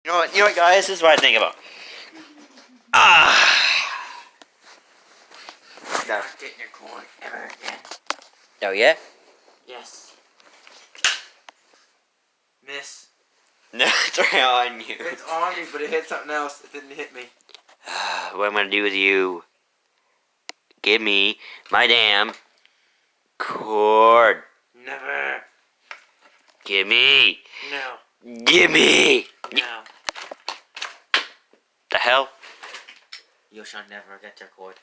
You know what, guys? This is what I think about. Ah. No. Not getting your cord ever again. Oh yeah. Yes. Miss. No, it's right on you. It's on me, but it hit something else. It didn't hit me. What I'm gonna do with you? Give me my damn cord. Never. Give me. No. Give me. No. The hell? You shall never get your cord.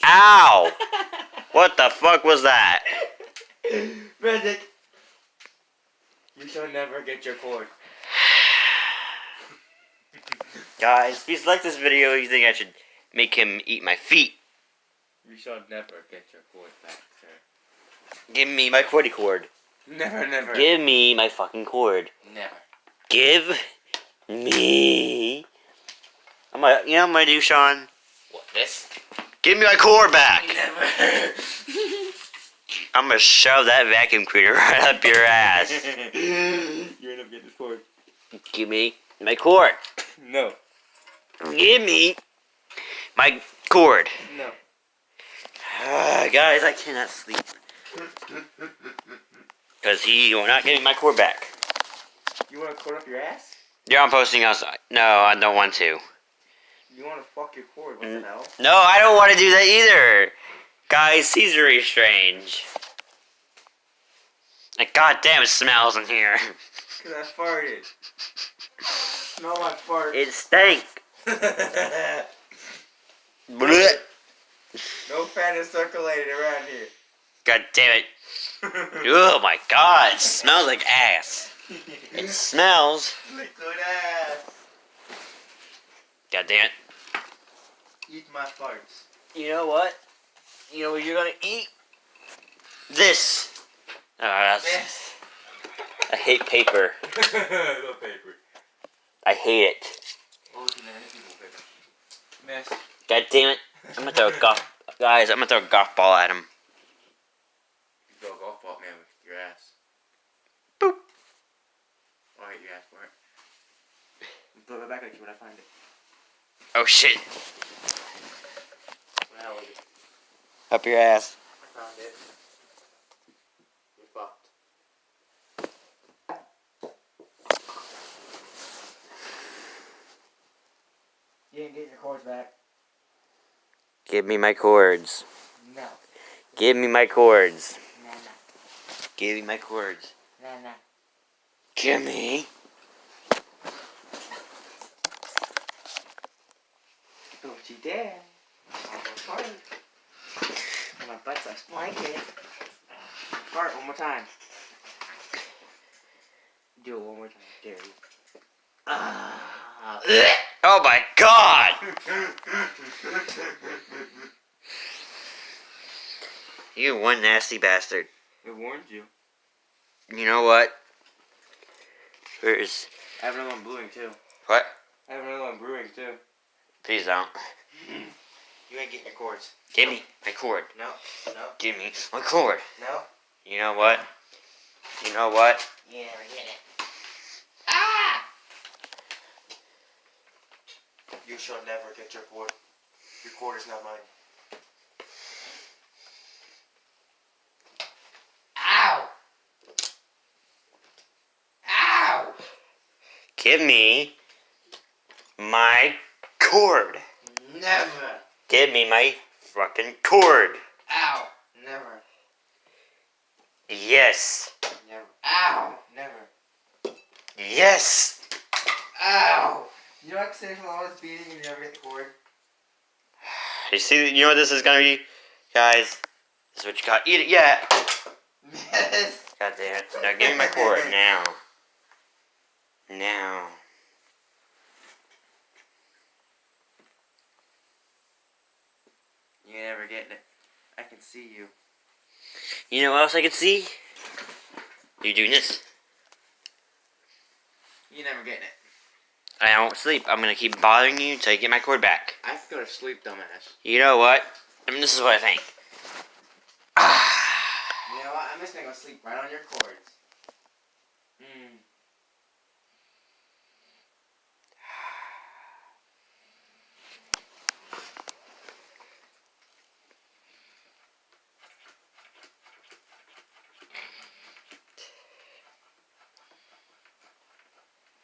Ow! What the fuck was that? Magic. You shall never get your cord. Guys, if you like this video, you think I should make him eat my feet? You shall never get your cord back, sir. Give me my cordy cord. Never, never. Give me my fucking cord. Never. Give me. You know what I'm gonna do, Sean? What, this? Give me my cord back. Never. I'm gonna shove that vacuum cleaner right up your ass. You're gonna get this cord. Give me my cord. No. Give me my cord. No. Guys, I cannot sleep. Because he will not give me my cord back. You wanna cord up your ass? Yeah, I'm posting outside. No, I don't want to. You wanna fuck your cord? What the hell? No, I don't want to do that either. Guys, he's very strange. Like, goddamn, it smells in here. Cause I farted. Smell like fart. It stank. No Blech. fat is circulated around here. God damn it. Oh my god, it smells like ass. It smells. Liquid ass. God damn it. Eat my farts. You know what? You know what you're gonna eat? This. Yes. I hate paper. No paper. I hate it. Oh, look at that people paper. Miss. God damn it. I'm gonna throw a golf. Guys, I'm gonna throw a golf ball at him. You throw a golf ball, man, with your ass. Boop. I'll hit your ass for it. I'll throw it back at you when I find it. Oh shit. What the hell is it? Up your ass. I found it. You're fucked. You didn't get your cords back. Give me my cords. No. Give me my cords. No, no. Give me my cords. No, no. Give me. Don't you dare. Almost farted. My butt's a blanket. Fart one more time. Do it one more time. Dare you. Oh my god! You one nasty bastard. It warned you. You know what? Where's... I have another one brewing too. What? I have another one brewing too. Please don't. You ain't getting your cords. Give me my cord. No. No. Give me my cord. No. You know what? You know what? You never get it. Ah! You shall never get your cord. Your cord is not mine. Ow! Ow! Give me my cord. Never. Give me my fucking cord. Ow! Never. Yes. Never. Ow! Never. Yes. Ow! You know, like sitting for all this beating and you never get the cord? You see, you know what this is gonna be? Guys, this is what you got. Eat it, yeah. Yes. God damn it. Now give me my cord, now. Now. You never getting it. I can see you. You know what else I can see? You doing this. You never getting it. I won't sleep. I'm gonna keep bothering you until you get my cord back. I have to go to sleep, dumbass. You know what? I mean, this is what I think. You know what? I'm just gonna go sleep right on your cords.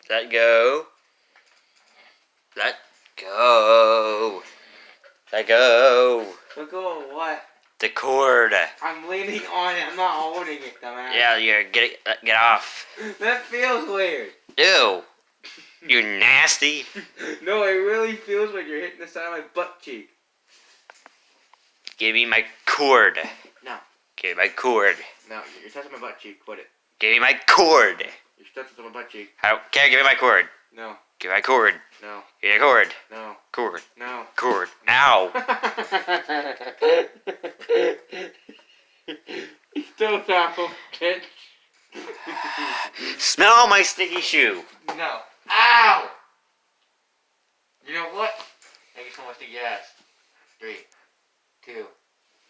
Let go. Let go. Let go. Let go of what? The cord. I'm leaning on it. I'm not holding it, dumbass. Yeah, get off. That feels weird. Ew. You nasty. No, it really feels when you're hitting the side of my butt cheek. Give me my cord. No. Give me my cord. No, you're touching my butt cheek. Quit it. Give me my cord. You're touching my butt cheek. I don't care. Give me my cord. No. Give me my cord. No. Give me my cord. No. Cord. No. Cord. Ow. Still no, bitch. Smell my sticky shoe. No. Ow! You know what? Thank you so much to your ass. 3, 2,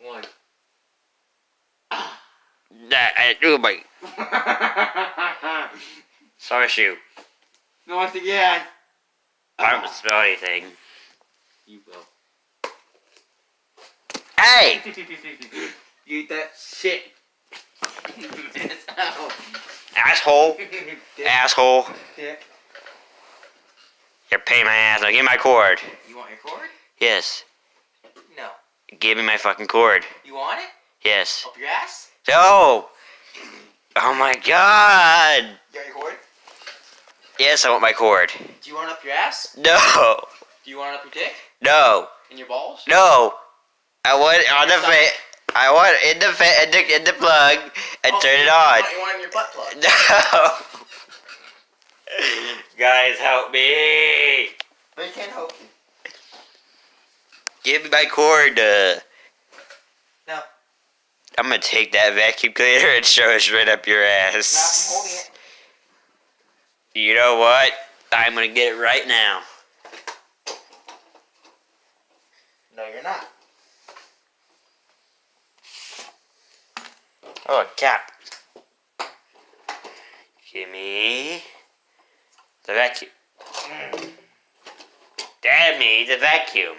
1. Oh my. Sorry, shoe. No, once again. I don't smell anything. You will. Hey! You eat that shit. Ow. Asshole. Asshole. Dick. You're paying my ass. Now give me my cord. You want your cord? Yes. No. Give me my fucking cord. You want it? Yes. Up your ass? No! Oh my god! You want your cord? Yes, I want my cord. Do you want it up your ass? No! Do you want it up your dick? No! In your balls? No! I want it on the fit. I want it in the fit, in the plug, and turn it on. You want it in your butt plug? No! Guys, help me! We can't help you. Give me my cord. No. I'm gonna take that vacuum cleaner and shove it right up your Not ass. from holding it. You know what? I'm gonna get it right now. No, you're not. Oh, a cap. Give me the vacuum. Damn me, the vacuum.